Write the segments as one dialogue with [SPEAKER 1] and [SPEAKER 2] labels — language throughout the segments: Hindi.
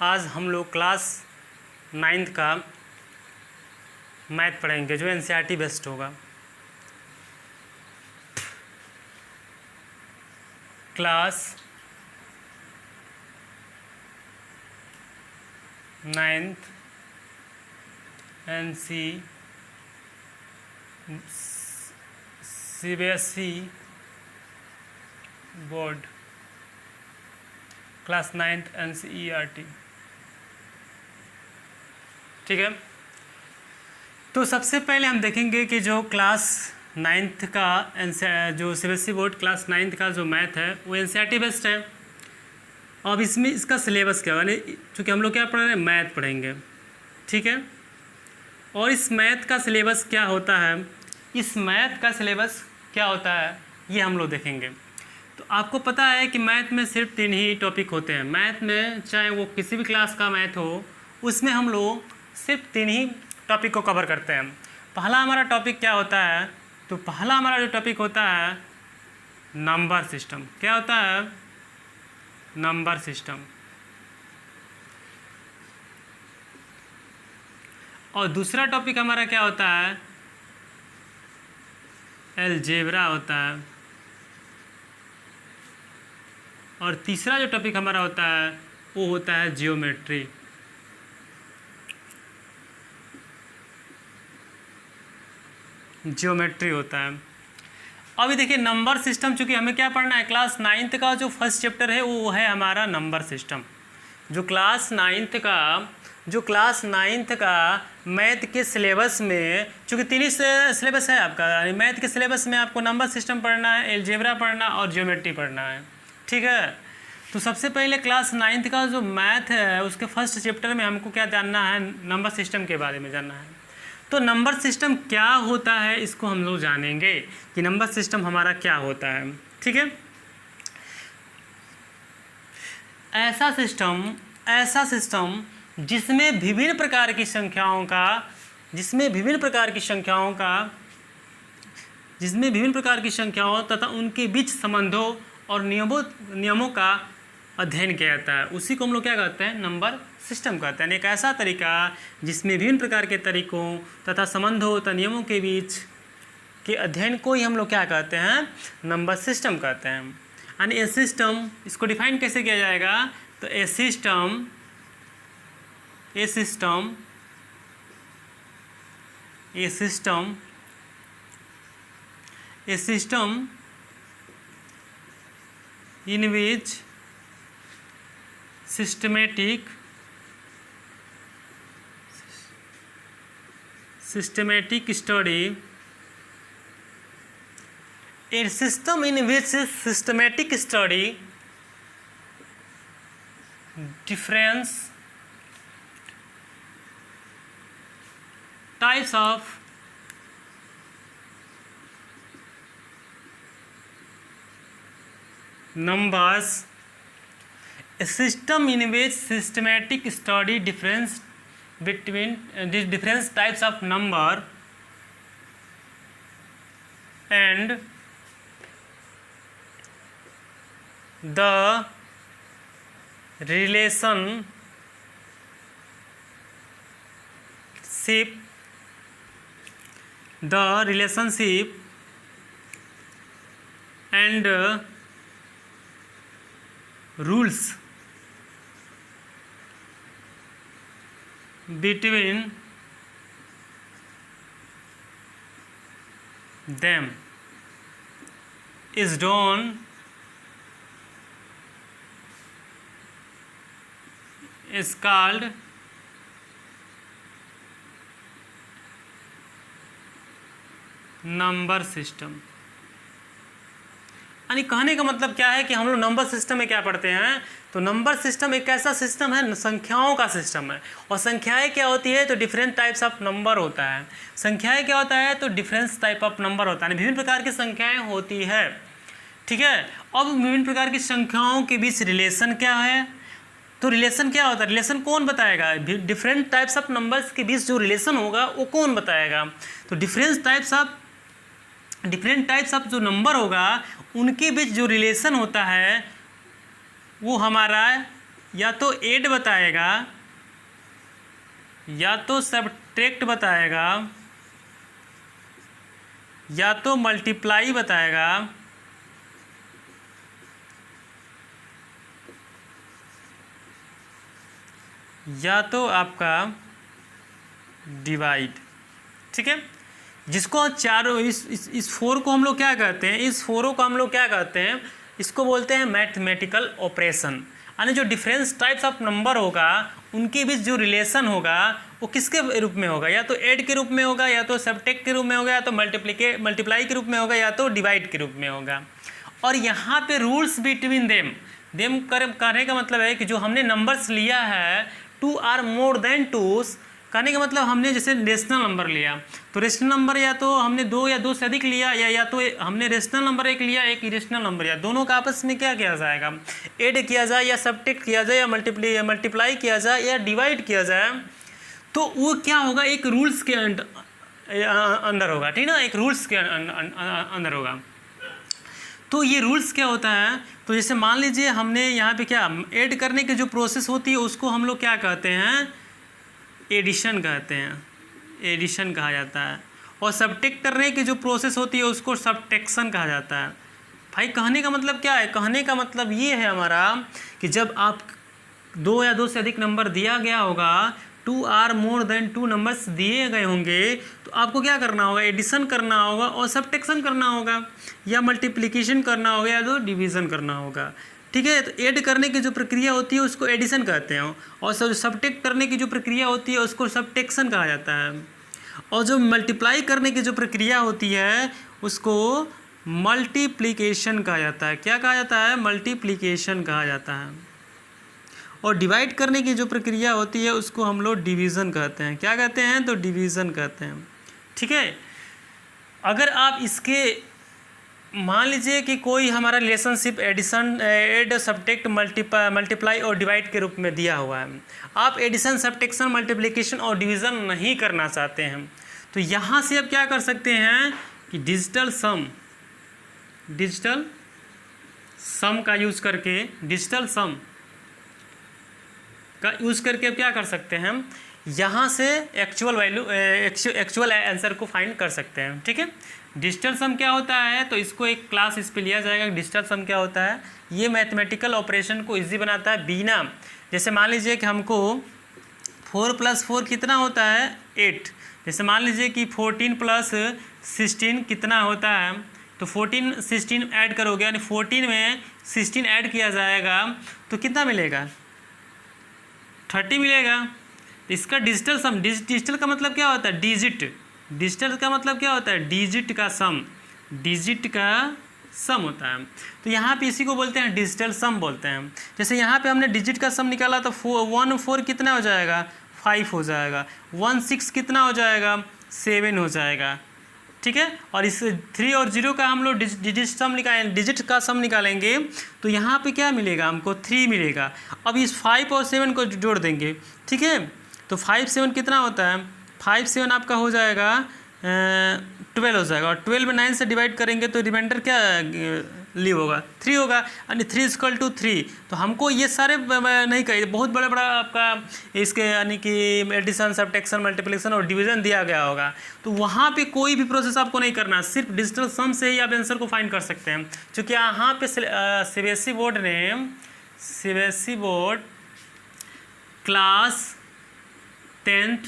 [SPEAKER 1] आज हम लोग क्लास 9th का मैथ पढ़ेंगे जो एनसीईआरटी बेस्ड होगा। Class 9th CBSE board class 9th NCERT. ठीक है, तो सबसे पहले हम देखेंगे कि जो क्लास 9th का जो सीबीएसई बोर्ड क्लास 9th का जो मैथ है वो एनसीईआरटी बेस्ड है। अब इसमें इसका सिलेबस क्या है, चूँकि हम लोग क्या पढ़ रहे हैं, मैथ पढ़ेंगे। ठीक है, और इस मैथ का सिलेबस क्या होता है, इस मैथ का सिलेबस क्या होता है ये हम लोग देखेंगे। तो आपको पता है कि मैथ में सिर्फ 3 ही टॉपिक होते हैं। मैथ में चाहे वो किसी भी क्लास का मैथ हो, उसमें हम लोग सिर्फ 3 ही टॉपिक को कवर करते हैं। पहला हमारा टॉपिक क्या होता है, तो पहला हमारा जो टॉपिक होता है नंबर सिस्टम। क्या होता है, नंबर सिस्टम। और दूसरा टॉपिक हमारा क्या होता है, अलजेब्रा होता है। और तीसरा जो टॉपिक हमारा होता है वो होता है जियोमेट्री। जियोमेट्री होता है। अभी देखिए नंबर सिस्टम, चूँकि हमें क्या पढ़ना है, क्लास 9th का जो फर्स्ट चैप्टर है वो है हमारा नंबर सिस्टम। जो क्लास 9th का मैथ के सिलेबस में, चूँकि 3 ही सिलेबस है आपका, यानी मैथ के सिलेबस में आपको नंबर सिस्टम पढ़ना है, अलजेब्रा पढ़ना और जियोमेट्री पढ़ना है। ठीक है, तो सबसे पहले क्लास 9th का जो मैथ है उसके फर्स्ट चैप्टर में हमको क्या जानना है, नंबर सिस्टम के बारे में जानना है। तो नंबर सिस्टम क्या होता है इसको हम लोग जानेंगे कि नंबर सिस्टम हमारा क्या होता है। ठीक है, ऐसा सिस्टम जिसमें विभिन्न प्रकार की संख्याओं तथा उनके बीच संबंधों और नियमों का अध्ययन किया जाता है, उसी को हम लोग क्या कहते हैं, नंबर सिस्टम कहते हैं। एक ऐसा तरीका जिसमें विभिन्न प्रकार के तरीकों तथा संबंधों तथा नियमों के बीच के अध्ययन को ही हम लोग क्या कहते हैं, नंबर सिस्टम कहते हैं। यानी ए सिस्टम, इसको डिफाइन कैसे किया जाएगा, तो ए system in which systematic study, a system in which systematic study different types of numbers, a system in which systematic study difference between different types of number and the relationship and rules between them is called number system. यानी कहने का मतलब क्या है कि हम लोग नंबर सिस्टम में क्या पढ़ते हैं, तो नंबर सिस्टम एक ऐसा सिस्टम है, संख्याओं का सिस्टम है। और संख्याएं क्या होती है, तो डिफरेंट टाइप्स ऑफ नंबर होता है। संख्याएं क्या होता है, तो डिफरेंट टाइप ऑफ नंबर होता है, विभिन्न प्रकार की संख्याएं होती है। ठीक है, अब विभिन्न प्रकार की संख्याओं के बीच रिलेशन क्या है, तो रिलेशन क्या होता है, रिलेशन कौन बताएगा, डिफरेंट टाइप्स ऑफ नंबर्स के बीच जो रिलेशन होगा वो कौन बताएगा, तो डिफरेंट टाइप्स ऑफ जो नंबर होगा उनके बीच जो रिलेशन होता है वो हमारा या तो ऐड बताएगा, या तो सब्ट्रैक्ट बताएगा, या तो मल्टीप्लाई बताएगा, या तो आपका डिवाइड। ठीक है, जिसको चारों इस फोर को हम लोग क्या कहते हैं, इस फोरों को हम लोग क्या कहते हैं, इसको बोलते हैं मैथमेटिकल ऑपरेशन। यानी जो डिफरेंस टाइप्स ऑफ नंबर होगा उनके बीच जो रिलेशन होगा वो किसके रूप में होगा, या तो ऐड के रूप में होगा, या तो सब्ट्रैक्ट के रूप में होगा, या तो मल्टीप्लाई के रूप में होगा, या तो डिवाइड के रूप में होगा। और यहाँ पे रूल्स बिटवीन देम कहने का मतलब है कि जो हमने नंबर्स लिया है 2 आर मोर देन 2, कहने का मतलब हमने जैसे रेशनल नंबर लिया तो रेशनल नंबर या तो हमने 2 या 2 से अधिक लिया, या तो हमने रेशनल नंबर एक लिया, एक इरेशनल नंबर लिया, दोनों का आपस में क्या किया जाएगा, ऐड किया जाए, या सब्ट्रैक्ट किया जाए, या मल्टीप्लाई किया जाए, या डिवाइड किया जाए, तो वो क्या होगा, एक रूल्स के अंदर होगा। ठीक ना, एक रूल्स के अंदर होगा। तो ये रूल्स क्या होता है, तो जैसे मान लीजिए हमने यहाँ पे क्या ऐड करने की जो प्रोसेस होती है उसको हम लोग क्या कहते हैं, एडिशन कहते हैं, एडिशन कहा जाता है। और सब्ट्रैक्ट करने की जो प्रोसेस होती है उसको सब्ट्रैक्शन कहा जाता है। भाई कहने का मतलब क्या है, कहने का मतलब ये है हमारा कि जब आप 2 या 2 से अधिक नंबर दिया गया होगा, 2 आर मोर देन 2 नंबर्स दिए गए होंगे, तो आपको क्या करना होगा, एडिशन करना होगा और सब्ट्रैक्शन करना होगा, या मल्टीप्लिकेशन करना होगा, या तो डिवीज़न करना होगा। ठीक है, तो ऐड करने की जो प्रक्रिया होती है उसको एडिशन कहते हैं, और सब्ट्रैक्ट करने की जो प्रक्रिया होती है उसको सब्ट्रैक्शन कहा जाता है, और जो मल्टीप्लाई करने की जो प्रक्रिया होती है उसको मल्टीप्लिकेशन कहा जाता है। क्या कहा जाता है, मल्टीप्लिकेशन कहा जाता है। और डिवाइड करने की जो प्रक्रिया होती है उसको हम लोग डिवीज़न कहते हैं। क्या कहते हैं, तो डिवीज़न कहते हैं। ठीक है, अगर आप इसके मान लीजिए कि कोई हमारा relationship addition, add, subtract, multiply और डिवाइड के रूप में दिया हुआ है, आप एडिशन, सब्ट्रैक्शन, मल्टीप्लिकेशन और डिवीज़न नहीं करना चाहते हैं, तो यहाँ से आप क्या कर सकते हैं कि डिजिटल सम का यूज़ करके, डिजिटल सम का यूज़ करके क्या कर सकते हैं, यहाँ से एक्चुअल आंसर को फाइंड कर सकते हैं। ठीक है, डिजिटल सम क्या होता है, तो इसको एक क्लास इस पे लिया जाएगा। डिजिटल सम क्या होता है, ये मैथमेटिकल ऑपरेशन को इजी बनाता है बिना, जैसे मान लीजिए कि हमको 4 + 4 कितना होता है, 8। जैसे मान लीजिए कि 14 + 16 कितना होता है, तो 14 16 ऐड करोगे, यानी 14 में 16 ऐड किया जाएगा तो कितना मिलेगा, 30 मिलेगा। इसका डिजिटल सम, डिजिटल का मतलब क्या होता है, डिजिटल का मतलब क्या होता है, डिजिट का सम होता है। तो यहाँ पे इसी को बोलते हैं डिजिटल सम बोलते हैं। जैसे यहाँ पे हमने डिजिट का सम निकाला तो 1 4 कितना हो जाएगा, 5 हो जाएगा, 1 6 कितना हो जाएगा, 7 हो जाएगा। ठीक है, और इस 3 और 0 का हम लोग डिजिट का सम निकालेंगे तो यहाँ पे क्या मिलेगा, हमको 3 मिलेगा। अब इस 5 और 7 को जोड़ देंगे। ठीक है, तो 5 7 कितना होता है, 5 7 आपका हो जाएगा 12 हो जाएगा, और 12 में 9 से डिवाइड करेंगे तो रिमाइंडर क्या लीव होगा, 3 होगा, यानी 3 = 3। तो हमको ये सारे नहीं कहे, बहुत बड़ा आपका इसके यानी कि एडिशन, सब्ट्रैक्शन, मल्टीप्लिकेशन और डिवीज़न दिया गया होगा, तो वहाँ पे कोई भी प्रोसेस आपको नहीं करना, सिर्फ डिजिटल सम से ही आप आंसर को फाइंड कर सकते हैं। क्योंकि यहाँ पे CBSE board class 10th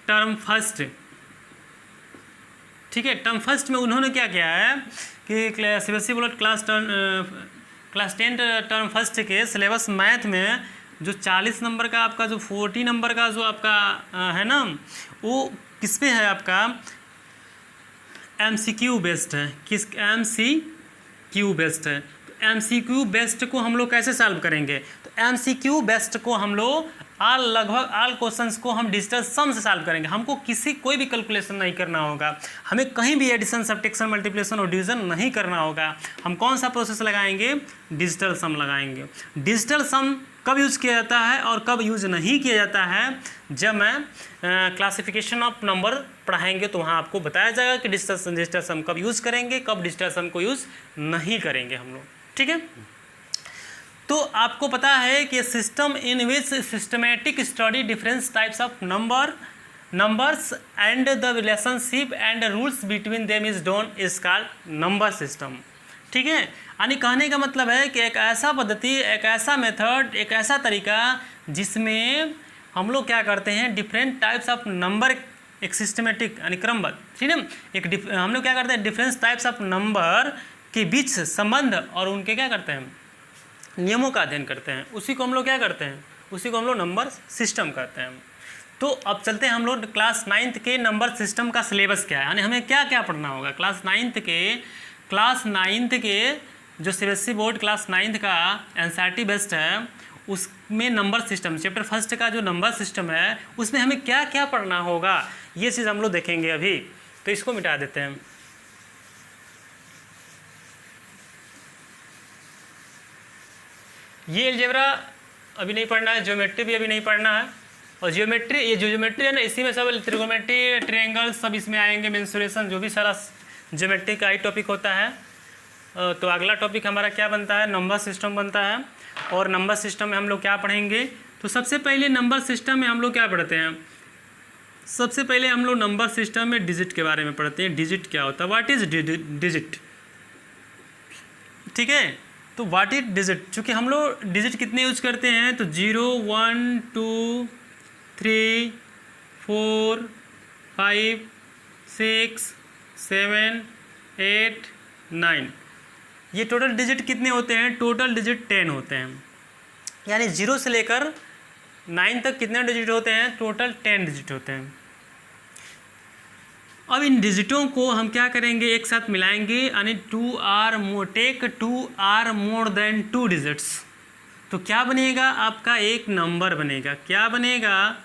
[SPEAKER 1] term first, ठीक है, टर्म फर्स्ट में उन्होंने क्या किया है कि CBSE board class 10 term first के सिलेबस मैथ में जो 40 नंबर का आपका जो 40 नंबर का जो आपका है ना, वो किस पे है, आपका MCQ बेस्ड है। किस MCQ बेस्ड है। तो MCQ बेस्ड को हम लोग कैसे सॉल्व करेंगे, तो MCQ बेस्ड को हम लोग लगभग ऑल क्वेश्चंस को हम डिजिटल सम से सॉल्व करेंगे। हमको कोई भी कैलकुलेशन नहीं करना होगा, हमें कहीं भी एडिशन, सब्ट्रैक्शन, मल्टीप्लिकेशन और डिवीजन नहीं करना होगा। हम कौन सा प्रोसेस लगाएंगे, डिजिटल सम लगाएंगे। डिजिटल सम कब यूज़ किया जाता है और कब यूज़ नहीं किया जाता है, जब मैं क्लासिफिकेशन ऑफ नंबर पढ़ाएंगे तो वहाँ आपको बताया जाएगा कि डिजिटल सम कब यूज़ करेंगे, कब डिजिटल सम को यूज़ नहीं करेंगे हम लोग। ठीक है, तो आपको पता है कि system in which systematic study difference types of numbers and the relationship and rules between them is done is called number system. ठीक है, यानी कहने का मतलब है कि एक ऐसा पद्धति, एक ऐसा मेथड, एक ऐसा तरीका जिसमें हम लोग क्या करते हैं, डिफरेंट टाइप्स ऑफ नंबर, एक सिस्टमेटिक यानी क्रमबद्ध, ठीक है, हम लोग क्या करते हैं, डिफरेंट टाइप्स ऑफ नंबर के बीच संबंध और उनके क्या करते हैं, नियमों का अध्ययन करते हैं। उसी को हम लोग क्या करते हैं, उसी को हम लोग नंबर सिस्टम कहते हैं। तो अब चलते हैं हम लोग क्लास 9th के नंबर सिस्टम का सिलेबस क्या है, यानी हमें क्या क्या पढ़ना होगा। क्लास 9th के जो सीबीएसई बोर्ड क्लास 9th का एनसीईआरटी बेस्ड है, उसमें नंबर सिस्टम चैप्टर 1 का जो नंबर सिस्टम है उसमें हमें क्या क्या पढ़ना होगा, ये चीज़ हम लोग देखेंगे अभी। तो इसको मिटा देते हैं। ये अलजेब्रा अभी नहीं पढ़ना है, ज्योमेट्री भी अभी नहीं पढ़ना है। और ये ज्योमेट्री है ना, इसी में सब त्रिगोनोमेट्री, ट्रायंगल सब इसमें आएंगे, मेंसुरेशन, जो भी सारा ज्योमेट्री का ही टॉपिक होता है। तो अगला टॉपिक हमारा क्या बनता है, नंबर सिस्टम बनता है। और नंबर सिस्टम में हम लोग क्या पढ़ेंगे, तो सबसे पहले नंबर सिस्टम में हम लोग क्या पढ़ते हैं, सबसे पहले हम लोग नंबर सिस्टम में डिजिट के बारे में पढ़ते हैं। डिजिट क्या होता है, व्हाट इज डिजिट, ठीक है। तो व्हाट इज डिजिट, चूँकि हम लोग डिजिट कितने यूज करते हैं, तो 0 1 2 3 4 5 6 7 8 9, ये टोटल डिजिट कितने होते हैं, टोटल डिजिट 10 होते हैं। यानी 0 से लेकर 9 तक कितने डिजिट होते हैं, टोटल 10 डिजिट होते हैं। अब इन डिजिटों को हम क्या करेंगे, एक साथ मिलाएंगे, यानी take 2 or more than 2 digits. तो क्या बनेगा, आपका एक नंबर बनेगा। क्या बनेगा,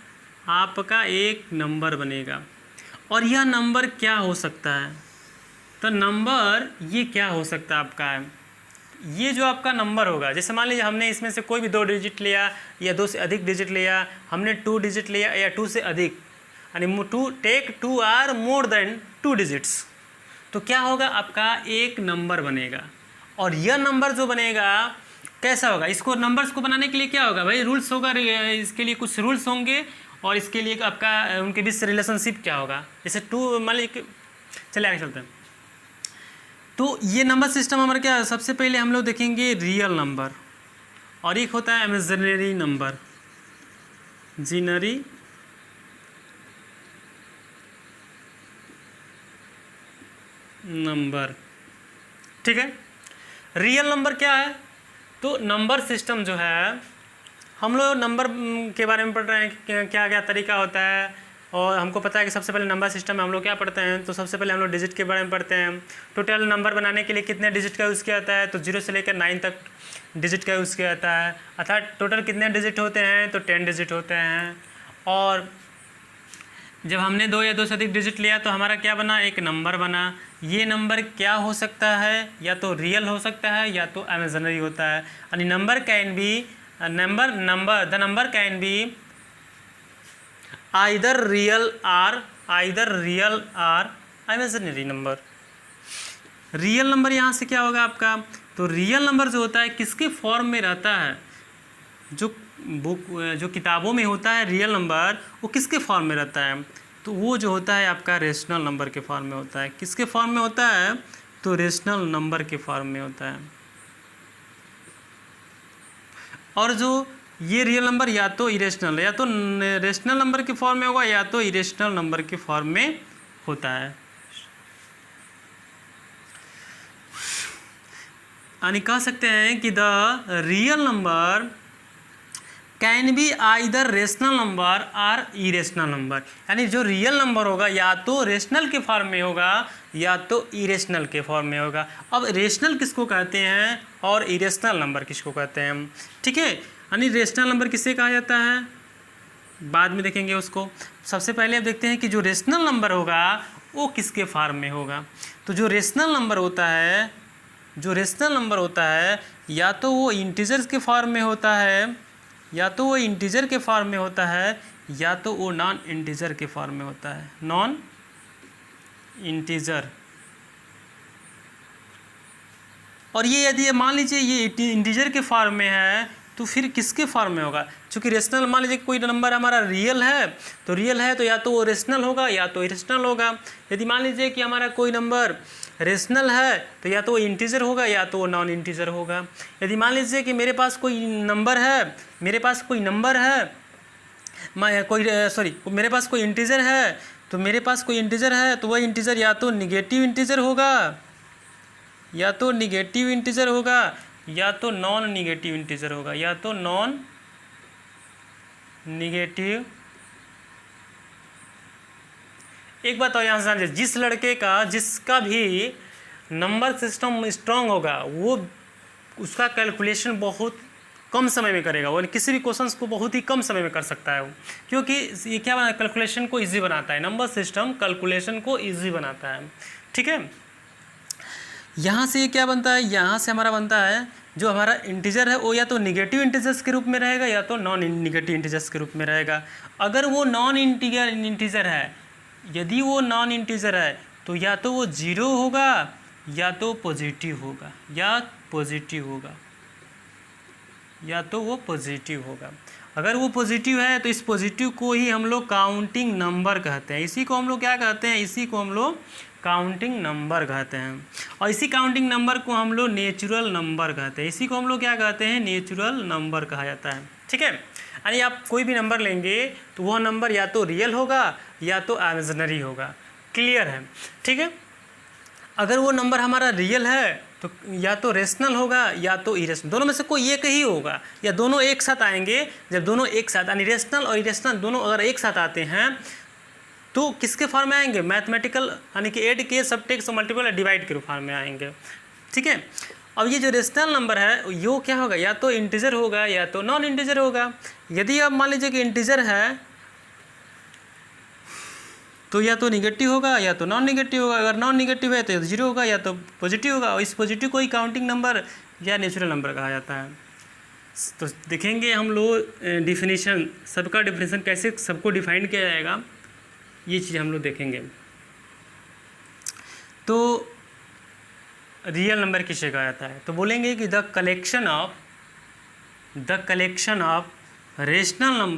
[SPEAKER 1] आपका एक नंबर बनेगा। और यह नंबर क्या हो सकता है, तो नंबर ये क्या हो सकता है आपका, ये जो आपका नंबर होगा, जैसे मान लीजिए हमने इसमें से कोई भी 2 डिजिट लिया या 2 से अधिक डिजिट लिया, हमने 2 डिजिट लिया या 2 से अधिक, यानी take 2 or more than 2 digits. तो क्या होगा, आपका एक नंबर बनेगा। और यह नंबर जो बनेगा कैसा होगा, इसको नंबर्स को बनाने के लिए क्या होगा भाई, रूल्स होगा, इसके लिए कुछ रूल्स होंगे। और इसके लिए आपका उनके बीच रिलेशनशिप क्या होगा, जैसे 2 मान लीजिए, चले आगे चलते हैं। तो ये नंबर सिस्टम हमारा क्या है, सबसे पहले हम लोग देखेंगे रियल नंबर, और एक होता है इमेजिनरी नंबर, जीनरी नंबर, ठीक है। रियल नंबर क्या है, तो नंबर सिस्टम जो है, हम लोग नंबर के बारे में पढ़ रहे हैं कि क्या क्या तरीका होता है। और हमको पता है कि सबसे पहले नंबर सिस्टम में हम लोग क्या पढ़ते हैं, तो सबसे पहले हम लोग डिजिट के बारे में पढ़ते हैं। टोटल नंबर बनाने के लिए कितने डिजिट का यूज़ किया जाता है, तो 0 से लेकर 9 तक डिजिट का यूज़ किया जाता है। अर्थात टोटल कितने डिजिट होते हैं, तो 10 डिजिट होते हैं। और जब हमने 2 या 2 से अधिक डिजिट लिया तो हमारा क्या बना, एक नंबर बना। ये नंबर क्या हो सकता है, या तो रियल हो सकता है या तो इमेजिनरी होता है। यानी number can be the number can be either real or imaginary number. Real number यहाँ से क्या होगा आपका, तो रियल नंबर जो होता है किसके फॉर्म में रहता है, जो किताबों में होता है रियल नंबर, वो किसके फॉर्म में रहता है, तो वो जो होता है आपका रेशनल नंबर के फॉर्म में होता है। किसके फॉर्म में होता है, तो रेशनल नंबर के फॉर्म में होता है। और जो ये रियल नंबर या तो इरेशनल, या तो रेशनल नंबर के फॉर्म में होगा या तो इरेशनल नंबर के फॉर्म में होता है। यानी कह सकते हैं कि the real number can be either rational number और इरेशनल नंबर। यानी जो रियल नंबर होगा या तो रेशनल के फॉर्म में होगा या तो इरेशनल के फॉर्म में होगा। अब रेशनल किसको कहते हैं और इरेशनल नंबर किसको कहते हैं, ठीक है। यानी रेशनल नंबर किसे कहा जाता है, बाद में देखेंगे उसको। सबसे पहले अब देखते हैं कि जो रेशनल नंबर होगा वो किसके फॉर्म में होगा। तो जो रेशनल नंबर होता है या तो वो इंटीजर्स के फॉर्म में होता है, या तो वो इंटीजर के फॉर्म में होता है, या तो वो नॉन इंटीजर के फॉर्म में होता है। नॉन इंटीजर और ये यदि मान लीजिए ये इंटीजर के फॉर्म में है तो फिर किसके फॉर्म में होगा? चूँकि रेशनल, मान लीजिए कोई नंबर हमारा रियल है तो या तो वो रेशनल होगा या तो इरेशनल होगा। यदि मान लीजिए कि हमारा कोई नंबर रेशनल है तो या तो वो इंटीजर होगा या तो वो नॉन इंटीजर होगा। यदि मान लीजिए कि मेरे पास कोई नंबर है मेरे पास कोई इंटीजर है तो वह इंटीजर या तो निगेटिव इंटीजर होगा या तो नॉन निगेटिव इंटीजर होगा एक बात और यहाँ से समझिए, जिस लड़के का जिसका भी नंबर सिस्टम स्ट्रांग होगा वो उसका कैलकुलेशन बहुत कम समय में करेगा, वो किसी भी क्वेश्चंस को बहुत ही कम समय में कर सकता है वो, क्योंकि ये क्या बना कैलकुलेशन को इजी बनाता है, नंबर सिस्टम कैलकुलेशन को इजी बनाता है। ठीक है, यहाँ से ये क्या बनता है, यहाँ से हमारा बनता है जो हमारा इंटीजर है वो या तो निगेटिव इंटीजर्स के रूप में रहेगा या तो नॉन निगेटिव इंटीजर्स के रूप में रहेगा। अगर वो नॉन इंटीजर है, यदि वो नॉन इंटीजर है तो या तो वो जीरो होगा या तो पॉजिटिव होगा अगर वो पॉजिटिव है तो इस पॉजिटिव को ही हम लोग काउंटिंग नंबर कहते हैं। इसी को हम लोग क्या कहते हैं? इसी को हम लोग काउंटिंग नंबर कहते हैं। और इसी काउंटिंग नंबर को हम लोग नेचुरल नंबर कहते हैं। इसी को हम लोग क्या कहते हैं? नेचुरल नंबर कहा जाता है। ठीक है, यानी आप कोई भी नंबर लेंगे तो वह नंबर या तो रियल होगा या तो इमेजिनरी होगा। क्लियर है? ठीक है, अगर वो नंबर हमारा रियल है तो या तो रेशनल होगा या तो इरेशनल, दोनों में से कोई एक ही होगा, या दोनों एक साथ आएंगे। जब दोनों एक साथ यानी रेशनल और इरेशनल दोनों अगर एक साथ आते हैं तो किसके फॉर्म में आएंगे? मैथमेटिकल, यानी कि ऐड के, सबट्रैक्ट, मल्टीपल या डिवाइड के फॉर्म में आएंगे। ठीक है, अब ये जो रेशनल नंबर है यो क्या होगा? या तो इंटीजर होगा या तो नॉन इंटीजर होगा। यदि आप मान लीजिए कि इंटीजर है तो या तो निगेटिव होगा या तो नॉन निगेटिव होगा। अगर नॉन निगेटिव है तो जीरो होगा या तो पॉजिटिव होगा। और इस पॉजिटिव को ही काउंटिंग नंबर या नेचुरल नंबर कहा जाता है। तो देखेंगे हम लोग डिफिनीशन, सबका डिफिनीशन कैसे सबको डिफाइन किया जाएगा, ये चीज़ हम लोग देखेंगे। तो रियल नंबर किसे कहा जाता है? तो बोलेंगे कि the collection of rational number